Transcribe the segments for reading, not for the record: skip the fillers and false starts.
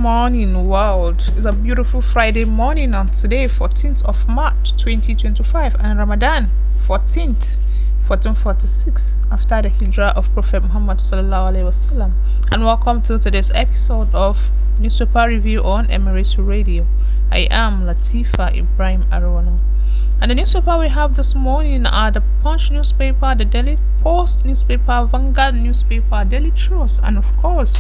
morning, world. It's a beautiful Friday morning on today, 14th of March 2025, and Ramadan 1446 after the Hijrah of Prophet Muhammad sallallahu alaihi wasallam. And welcome to today's episode of Newspaper Review on Emirate Radio. I am Latifah Ibrahim-Arowona. And the newspaper we have this morning are the Punch newspaper, the Daily Post newspaper, Vanguard newspaper, Daily Trust, and of course,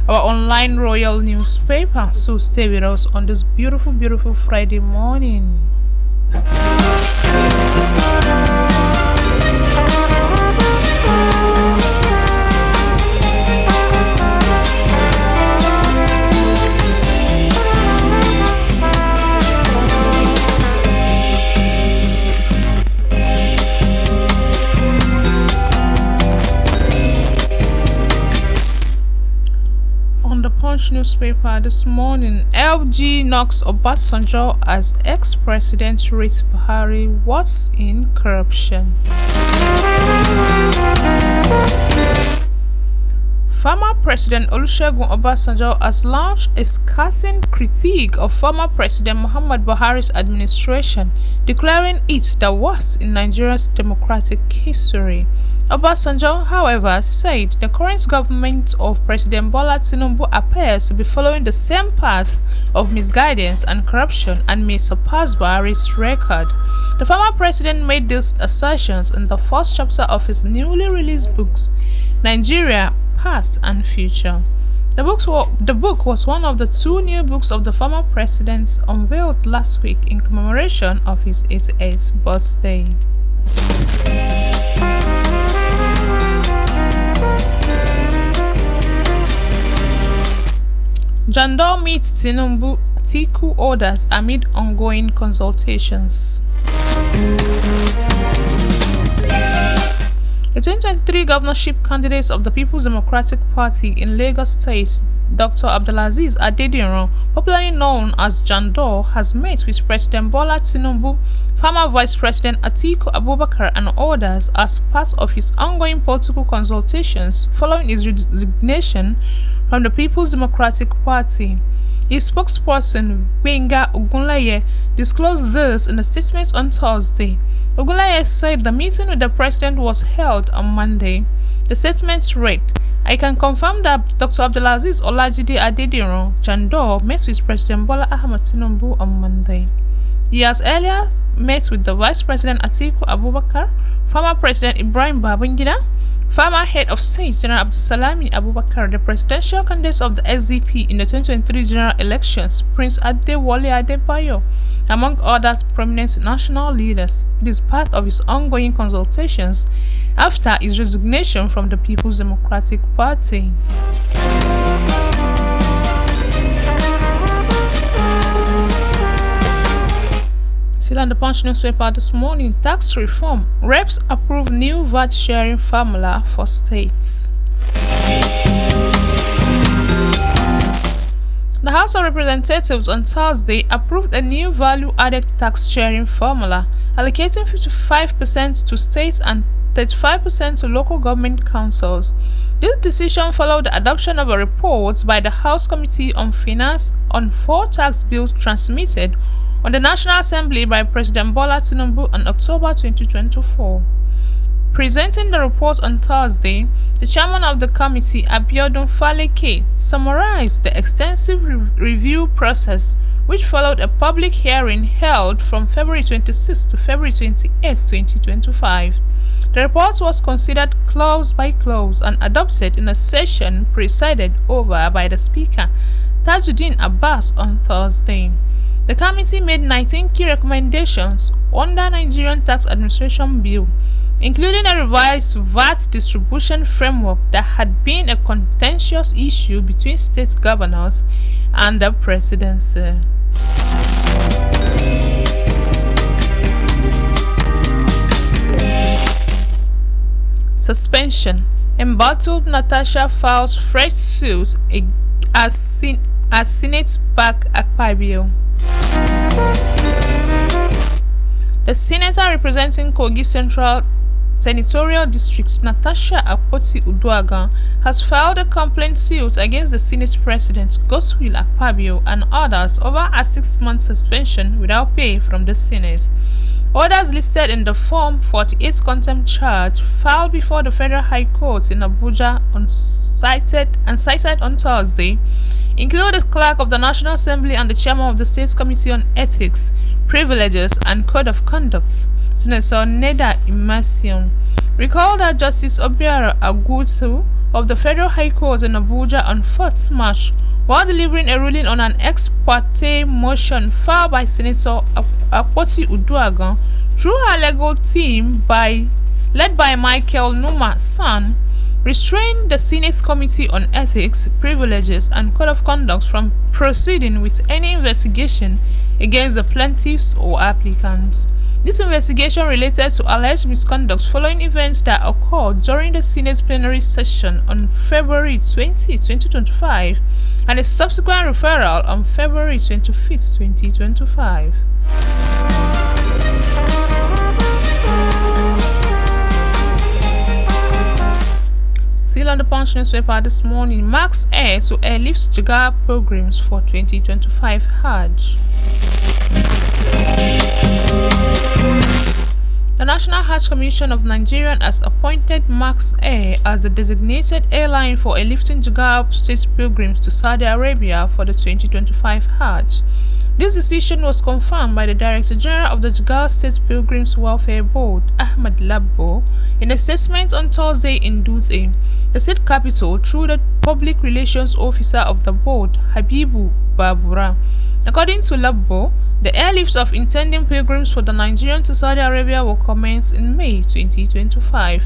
our online royal newspaper. So stay with us on this beautiful, beautiful Friday morning. Punch newspaper this morning, LG knocks Obasanjo as ex-president rates Buhari what's in corruption. Former President Olusegun Obasanjo has launched a scathing critique of former President Muhammad Buhari's administration, declaring it the worst in Nigeria's democratic history. Obasanjo, however, said the current government of President Bola Tinubu appears to be following the same path of misguidance and corruption and may surpass Buhari's record. The former president made these assertions in the first chapter of his newly released books, Nigeria, Past and Future. The book was one of the two new books of the former president unveiled last week in commemoration of his 88th birthday. Jandor meets Tinubu, Atiku orders amid ongoing consultations. The 2023 governorship candidates of the People's Democratic Party in Lagos State, Dr. Abdulaziz Adediran, popularly known as Jandor, has met with President Bola Tinubu, former Vice President Atiku Abubakar, and others as part of his ongoing political consultations following his resignation from the People's Democratic Party. His spokesperson, Gbenga Ogunleye, disclosed this in a statement on Thursday. Ogunleye said the meeting with the president was held on Monday. The statement read, "I can confirm that Dr. Abdulaziz Olajide Adediran Jandor met with President Bola Ahmed Tinubu on Monday. He has earlier met with the Vice President Atiku Abubakar, former President Ibrahim Babangida, former head of state General Abdulsalami Abubakar, the presidential candidates of the SDP in the 2023 general elections, Prince Adewale Adebayo, among other prominent national leaders. It is part of his ongoing consultations after his resignation from the People's Democratic Party." Still on the Punch newspaper this morning, tax reform. Reps approve new VAT sharing formula for states. The House of Representatives on Thursday approved a new value-added tax sharing formula, allocating 55% to states and 35% to local government councils. This decision followed the adoption of a report by the House Committee on Finance on 4 tax bills transmitted on the National Assembly by President Bola Tinubu in October 2024. Presenting the report on Thursday, the chairman of the committee, Abiodun Faleke, summarized the extensive review process which followed a public hearing held from February 26 to February 28, 2025. The report was considered clause by clause and adopted in a session presided over by the Speaker, Tajuddin Abbas, on Thursday. The committee made 19 key recommendations under Nigerian Tax Administration Bill, including a revised VAT distribution framework that had been a contentious issue between state governors and the presidency. Suspension. Embattled Natasha files fresh suit as Senate back Akpabio. The senator representing Kogi Central Senatorial District, Natasha Akpoti-Uduaghan, has filed a complaint suit against the Senate President, Godswill Akpabio, and others over a 6-month suspension without pay from the Senate. Others listed in the Form 48 contempt charge filed before the Federal High Court in Abuja cited on Thursday include the Clerk of the National Assembly and the Chairman of the State Committee on Ethics, Privileges and Code of Conduct, Senator Neda Immersion. Recall that Justice Obiara Agutu of the Federal High Court in Abuja on 4th March, while delivering a ruling on an ex parte motion filed by Senator Akpoti-Uduaghan through her legal team led by Michael Numa San, restrained the Senate Committee on Ethics, Privileges and Code of Conduct from proceeding with any investigation against the plaintiffs or applicants. This investigation related to alleged misconduct following events that occurred during the Senate plenary session on February 20, 2025, and a subsequent referral on February 25, 2025. Still on the Punch newspaper this morning, Max Air to airlift Jigar programs for 2025 Hajj. The National Hajj Commission of Nigeria has appointed Max Air as the designated airline for airlifting Jigar state pilgrims to Saudi Arabia for the 2025 Hajj. This decision was confirmed by the Director General of the Jigar State Pilgrims Welfare Board, Ahmad Labbo, in a statement on Thursday in Dutse, the state capital, through the Public Relations Officer of the board, Habibu Babura. According to Labbo, the airlifts of intending pilgrims for the Nigerian to Saudi Arabia will commence in May 2025.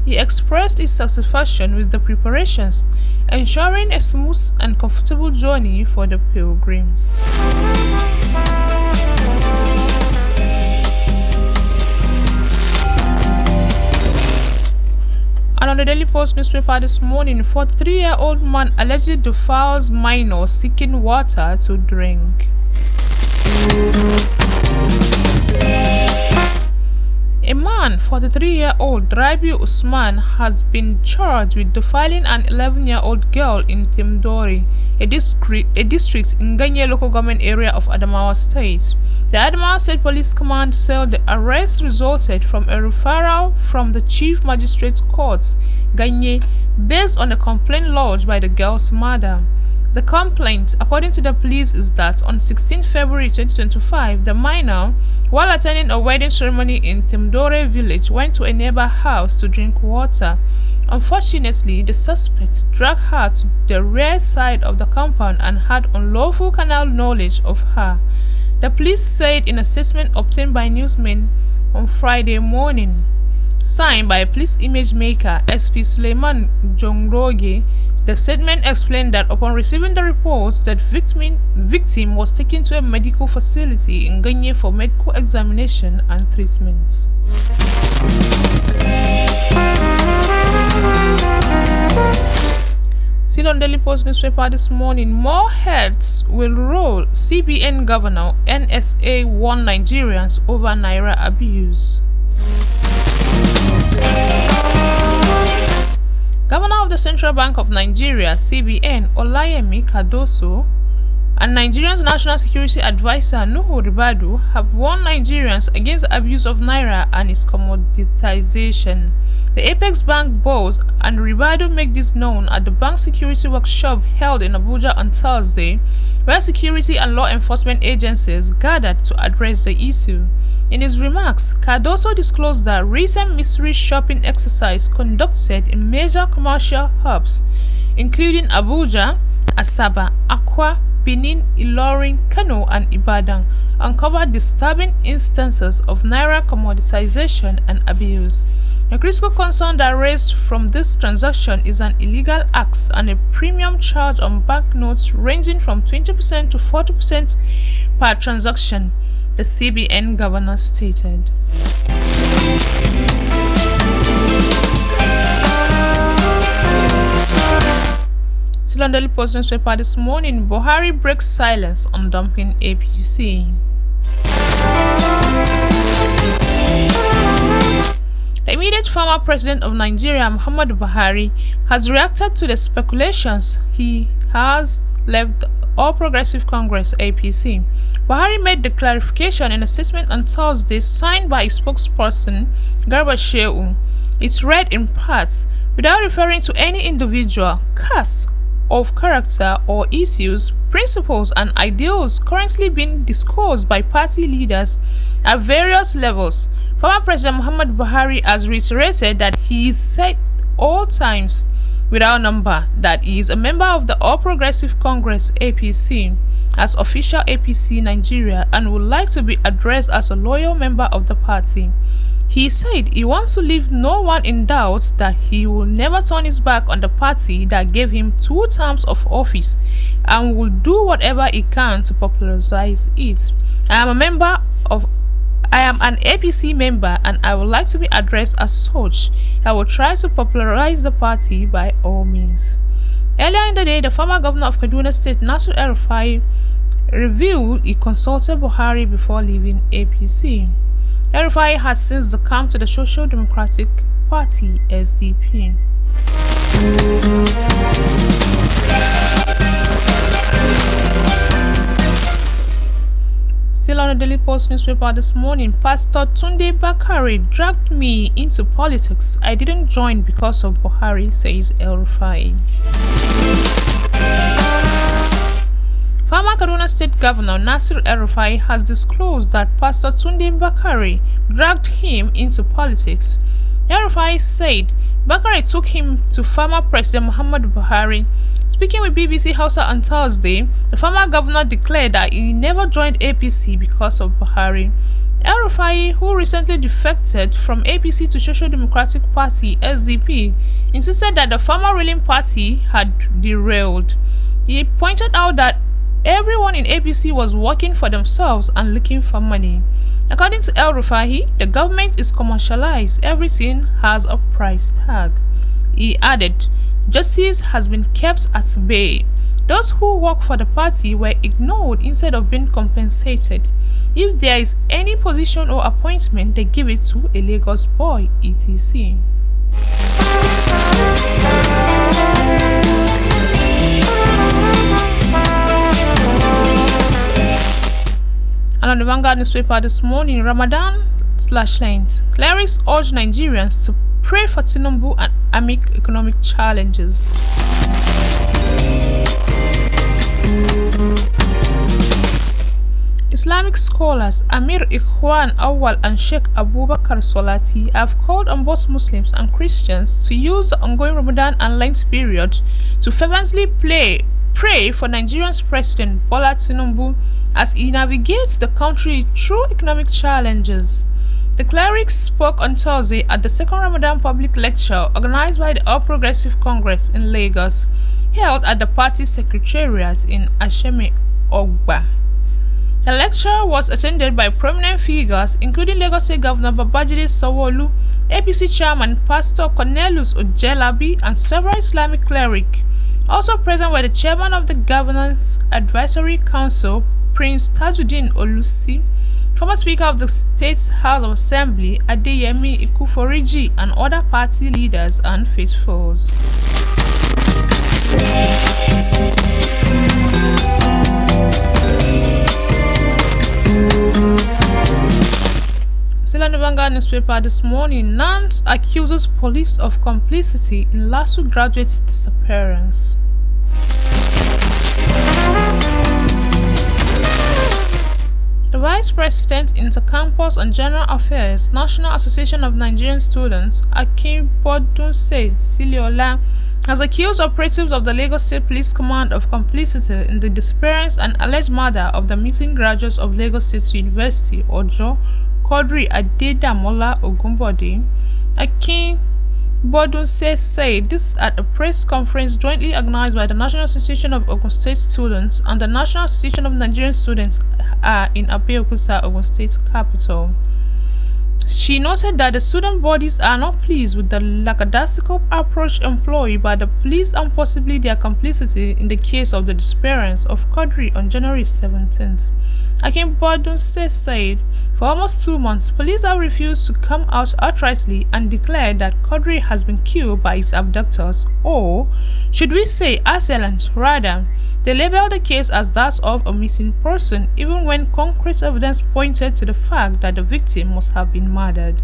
He expressed his satisfaction with the preparations, ensuring a smooth and comfortable journey for the pilgrims. And on the Daily Post newspaper this morning, 43-year-old man allegedly defiles minor seeking water to drink. A man, 43-year-old Rabiu Usman, has been charged with defiling an 11-year-old girl in Timdori, a district in Ganye local government area of Adamawa State. The Adamawa State Police Command said the arrest resulted from a referral from the Chief Magistrate Court, Ganye, based on a complaint lodged by the girl's mother. The complaint, according to the police, is that on 16 February 2025, the minor, while attending a wedding ceremony in Timdore village, went to a neighbor's house to drink water. Unfortunately, the suspects dragged her to the rear side of the compound and had unlawful carnal knowledge of her. The police said in a statement obtained by newsmen on Friday morning, signed by police image maker SP Suleiman Jongroge. The statement explained that upon receiving the reports, that victim was taken to a medical facility in Ganye for medical examination and treatments. Still on Daily Post newspaper this morning, more heads will roll. CBN Governor, NSA warn Nigerians over Naira abuse. Governor of the Central Bank of Nigeria, CBN, Olayemi Cardoso, and Nigeria's National Security Advisor, Nuhu Ribadu, have warned Nigerians against the abuse of Naira and its commoditization. The Apex Bank boss and Ribadu make this known at the bank security workshop held in Abuja on Thursday, where security and law enforcement agencies gathered to address the issue. In his remarks, Cardoso disclosed that recent mystery shopping exercise conducted in major commercial hubs, including Abuja, Asaba, Akwa, Benin, Ilorin, Kano, and Ibadan, uncovered disturbing instances of Naira commoditization and abuse. A critical concern that raised from this transaction is an illegal act and a premium charge on banknotes ranging from 20% to 40% per transaction, the CBN governor stated. Still on Daily Post newspaper this morning, Buhari breaks silence on dumping APC. The immediate former president of Nigeria, Muhammadu Buhari, has reacted to the speculations he has left the All Progressive Congress (APC). Buhari made the clarification in a statement on Thursday signed by his spokesperson, Garba Shehu. It read in part, without referring to any individual, caste of character or issues, principles and ideals currently being discussed by party leaders at various levels. Former President Muhammadu Buhari has reiterated that he is said all times, without number, that he is a member of the All Progressive Congress (APC) as official APC Nigeria and would like to be addressed as a loyal member of the party. He said he wants to leave no one in doubt that he will never turn his back on the party that gave him 2 terms of office and will do whatever he can to popularize it. I am an APC member and I would like to be addressed as such. I will try to popularize the party by all means. Earlier in the day, the former governor of Kaduna State, Nasir El-Rufai, revealed he consulted Buhari before leaving APC. El-Rufai has since succumbed to the Social Democratic Party (SDP). Still on the Daily Post newspaper this morning, Pastor Tunde Bakare dragged me into politics. I didn't join because of Buhari, says El-Rufai. Former Kaduna State Governor Nasir El-Rufai has disclosed that Pastor Tunde Bakare dragged him into politics. El-Rufai said Bakare took him to former President Muhammadu Buhari. Speaking with BBC Hausa on Thursday, the former governor declared that he never joined APC because of Buhari. El-Rufai, who recently defected from APC to Social Democratic Party (SDP), insisted that the former ruling party had derailed. He pointed out that everyone in APC was working for themselves and looking for money. According to El-Rufai, the government is commercialized. Everything has a price tag. He added, justice has been kept at bay. Those who work for the party were ignored instead of being compensated. If there is any position or appointment, they give it to a Lagos boy, etc. And on the Vanguard newspaper this morning, Ramadan/Lent, clerics urge Nigerians to pray for Tinubu and amid economic challenges. Islamic scholars Amir Ikhwan Awal and Sheikh Abubakar Solati have called on both Muslims and Christians to use the ongoing Ramadan and Lent period to fervently pray for Nigeria's President Bola Tinubu as he navigates the country through economic challenges. The clerics spoke on Thursday at the second Ramadan public lecture organized by the All Progressive Congress in Lagos, held at the party secretariat in Ashemi Ogba. The lecture was attended by prominent figures including Lagos State Governor Babajide Sanwo-Olu, APC Chairman Pastor Cornelius Ojelabi, and several Islamic clerics. Also present were the Chairman of the Governance Advisory Council, Prince Tajuddin Olusi, former Speaker of the State House of Assembly, Adeyemi Ikuforiji, and other party leaders and faithfuls. Still on the Vanguard newspaper this morning, Nant accuses police of complicity in LASU graduate's disappearance. The Vice President, Intercampus and General Affairs, National Association of Nigerian Students, Akinbodunse Siliola, has accused operatives of the Lagos State Police Command of complicity in the disappearance and alleged murder of the missing graduates of Lagos State University, Ojo, Quadri Adedamola Ogunbode. Akinbodunse said this at a press conference jointly organized by the National Association of Ogun State Students and the National Association of Nigerian Students in Abeokuta, Ogun State capital. She noted that the student bodies are not pleased with the lackadaisical approach employed by the police and possibly their complicity in the case of the disappearance of Quadri on January 17th. Akinbodunse said, For almost 2 months, police have refused to come out outrightly and declare that Quadri has been killed by his abductors, or should we say assailant rather. They label the case as that of a missing person, even when concrete evidence pointed to the fact that the victim must have been murdered.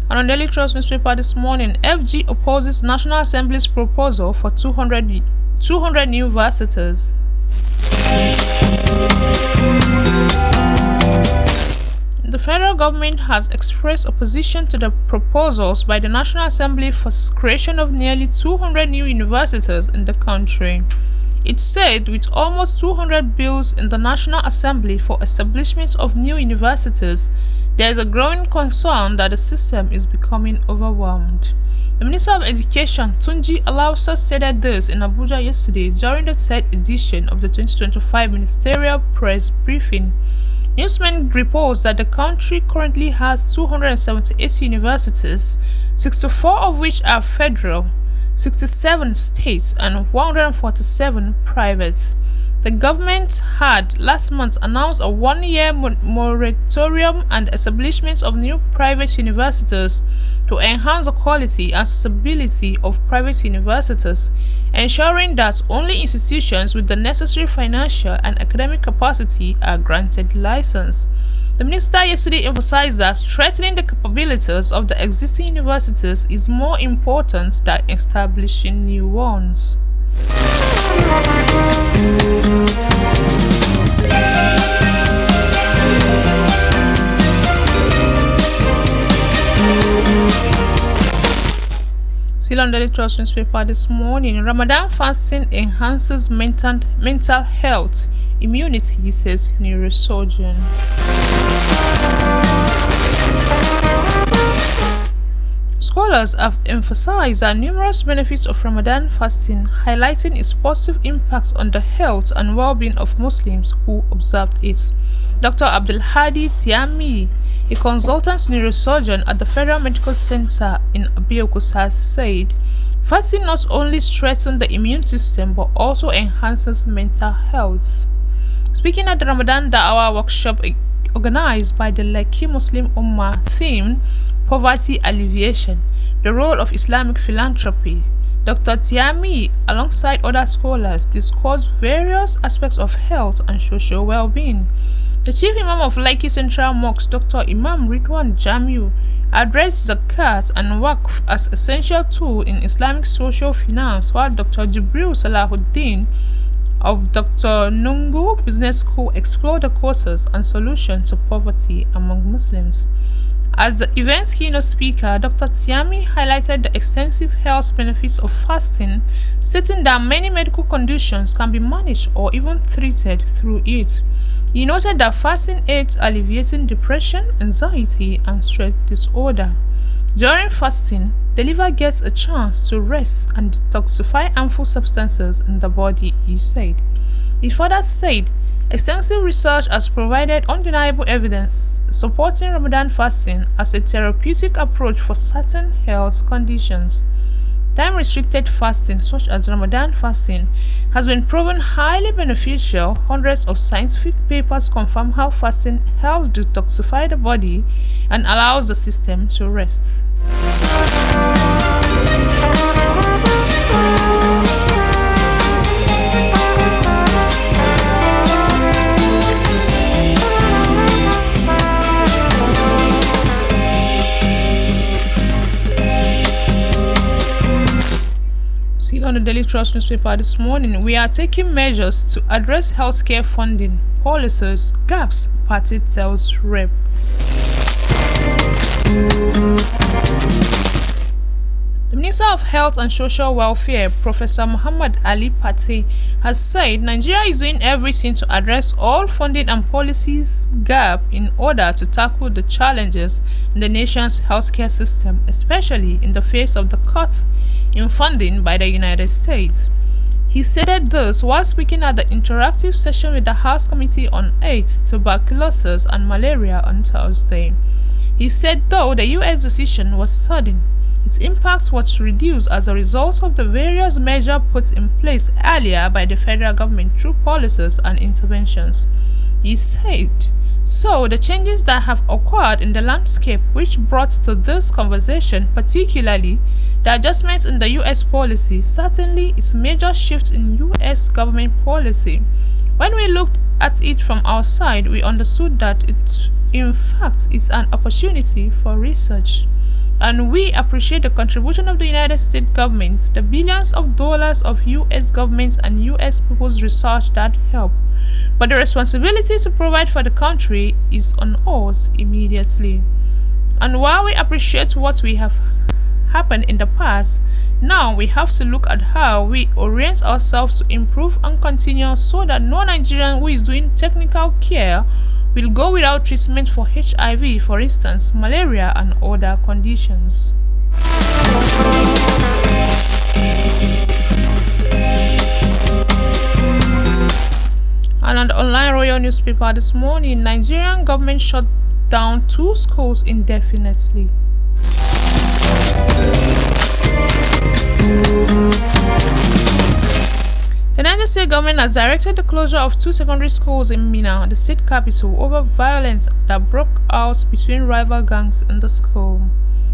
And on Daily Trust newspaper this morning, FG opposes National Assembly's proposal for 200 new varsitors. The federal government has expressed opposition to the proposals by the National Assembly for creation of nearly 200 new universities in the country. It said with almost 200 bills in the National Assembly for establishment of new universities, there is a growing concern that the system is becoming overwhelmed. The Minister of Education, Tunji Alausa, stated this in Abuja yesterday during the third edition of the 2025 Ministerial Press Briefing. Newsmen reports that the country currently has 278 universities, 64 of which are federal, 67 states, and 147 private. The government had last month announced a 1-year moratorium and establishment of new private universities to enhance the quality and stability of private universities, ensuring that only institutions with the necessary financial and academic capacity are granted license. The minister yesterday emphasized that strengthening the capabilities of the existing universities is more important than establishing new ones. Still on Daily Trust newspaper this morning, Ramadan fasting enhances mental health immunity, says neurosurgeon. Scholars have emphasized the numerous benefits of Ramadan fasting, highlighting its positive impacts on the health and well-being of Muslims who observed it. Dr. Abdulhadi Tiami, a consultant neurosurgeon at the Federal Medical Center in Abeokuta, said, fasting not only strengthens the immune system but also enhances mental health. Speaking at the Ramadan Da'wah workshop organized by the Lekki Muslim Ummah themed Poverty Alleviation, the Role of Islamic Philanthropy, Dr. Tiami, alongside other scholars, discussed various aspects of health and social well-being. The Chief Imam of Lekki Central Mosque, Dr. Imam Ridwan Jamiu, addressed zakat and waqf as essential tool in Islamic social finance, while Dr. Jibril Salahuddin of Dr. Nungu Business School explored the causes and solutions to poverty among Muslims. As the event's keynote speaker, Dr. Tiami highlighted the extensive health benefits of fasting, stating that many medical conditions can be managed or even treated through it. He noted that fasting aids alleviating depression, anxiety, and stress disorder. During fasting, the liver gets a chance to rest and detoxify harmful substances in the body, he said. He further said, extensive research has provided undeniable evidence supporting Ramadan fasting as a therapeutic approach for certain health conditions. Time-restricted fasting, such as Ramadan fasting, has been proven highly beneficial. Hundreds of scientific papers confirm how fasting helps detoxify the body and allows the system to rest. On the Daily Trust newspaper this morning, we are taking measures to address healthcare funding policies gaps, party tells Rep. The Minister of Health and Social Welfare, Professor Muhammad Ali Pate, has said Nigeria is doing everything to address all funding and policies gap in order to tackle the challenges in the nation's healthcare system, especially in the face of the cuts in funding by the United States. He stated this while speaking at the interactive session with the House Committee on AIDS, Tuberculosis and Malaria on Thursday. He said though the U.S. decision was sudden, Its impact was reduced as a result of the various measures put in place earlier by the federal government through policies and interventions. He said, so the changes that have occurred in the landscape which brought to this conversation, particularly the adjustments in the U.S. policy, certainly its major shift in U.S. government policy. When we looked at it from our side, we understood that it, in fact, is an opportunity for research. And we appreciate the contribution of the United States government, the billions of dollars of U.S. government and U.S. people's research that help. But the responsibility to provide for the country is on us immediately. And while we appreciate what we have happened in the past, now we have to look at how we orient ourselves to improve and continue so that no Nigerian who is doing technical care will go without treatment for HIV, for instance, malaria and other conditions. And on the online royal newspaper this morning, Nigerian government shut down 2 schools indefinitely. The Niger State government has directed the closure of 2 secondary schools in Minna, the state capital, over violence that broke out between rival gangs in the school.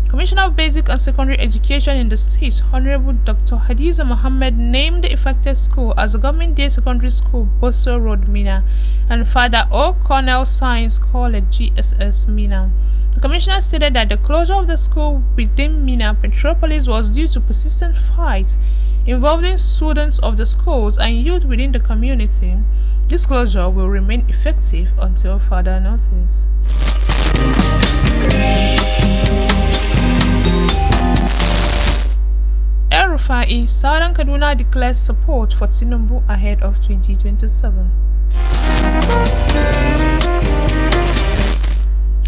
Commissioner of Basic and Secondary Education in the state, Honorable Dr. Hadiza Mohammed, named the affected school as the Government Day Secondary School, Bosso Road, Minna, and Father O'Connell Science College, GSS, Minna. The commissioner stated that the closure of the school within Minna Metropolis was due to persistent fights involving students of the schools and youth within the community. This closure will remain effective until further notice. REVEIW, Southern Kaduna declares support for Tinubu ahead of 2027.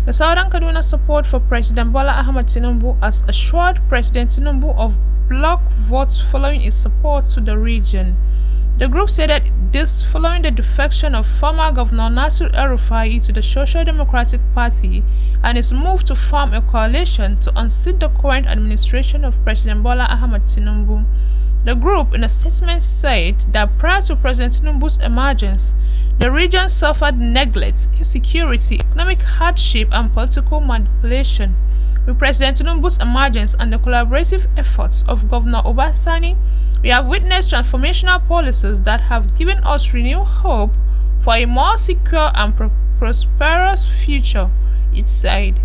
The Southern Kaduna support for President Bola Ahmed Tinubu has assured President Tinubu of bloc votes following his support to the region. The group said that this following the defection of former Governor Nasir El-Rufai to the Social Democratic Party and his move to form a coalition to unseat the current administration of President Bola Ahmed Tinubu. The group, in a statement, said that prior to President Tinubu's emergence, the region suffered neglect, insecurity, economic hardship, and political manipulation. With President Tinubu's emergence and the collaborative efforts of Governor Obasani, we have witnessed transformational policies that have given us renewed hope for a more secure and prosperous future, it said.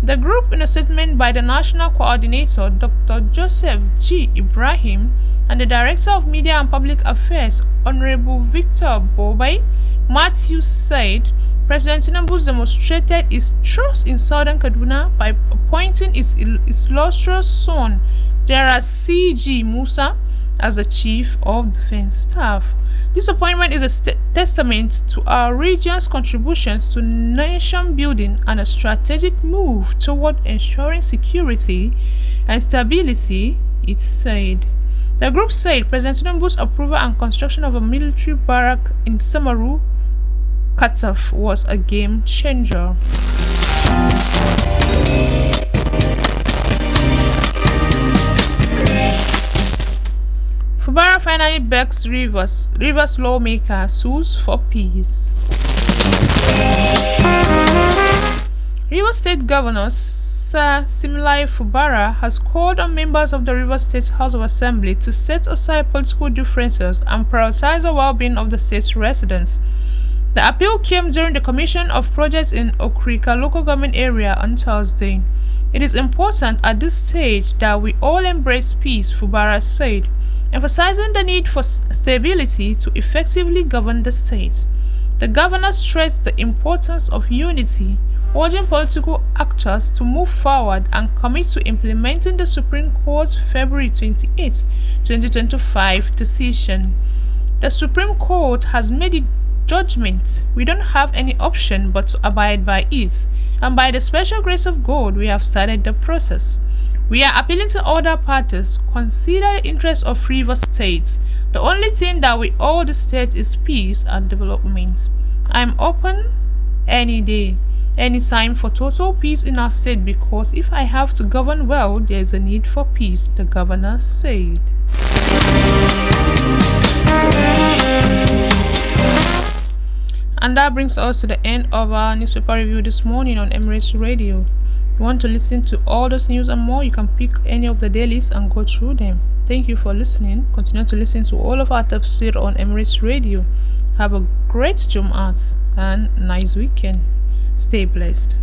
The group, in a statement by the National Coordinator, Dr. Joseph G. Ibrahim, and the Director of Media and Public Affairs, Honorable Victor Bobai Matthew, said President Tinubu demonstrated his trust in Southern Kaduna by appointing his illustrious son, General C.G. Musa, as the Chief of Defense Staff. This appointment is a testament to our region's contributions to nation building and a strategic move toward ensuring security and stability, it said. The group said President Tinubu's approval and construction of a military barrack in Samaru, Kataf, was a game changer. Fubara finally begs Rivers lawmaker sues for peace. Rivers State Governor Sir Similai Fubara has called on members of the Rivers State House of Assembly to set aside political differences and prioritize the well-being of the state's residents. The appeal came during the commission of projects in Okrika local government area on Thursday. It is important at this stage that we all embrace peace, Fubara said, emphasizing the need for stability to effectively govern the state. The governor stressed the importance of unity, urging political actors to move forward and commit to implementing the Supreme Court's February 28, 2025 decision. The Supreme Court has made it judgment. We don't have any option but to abide by it, and by the special grace of God, we have started the process. We are appealing to other parties, consider the interests of Rivers State. The only thing that we owe the state is peace and development. I'm open any day. any time for total peace in our state, because if I have to govern well, there is a need for peace, the governor said. And that brings us to the end of our newspaper review this morning on Emirate Radio. If you want to listen to all those news and more, you can pick any of the dailies and go through them. Thank you for listening. Continue to listen to all of our tafsir on Emirate Radio. Have a great Jum'at and nice weekend. Stay blessed.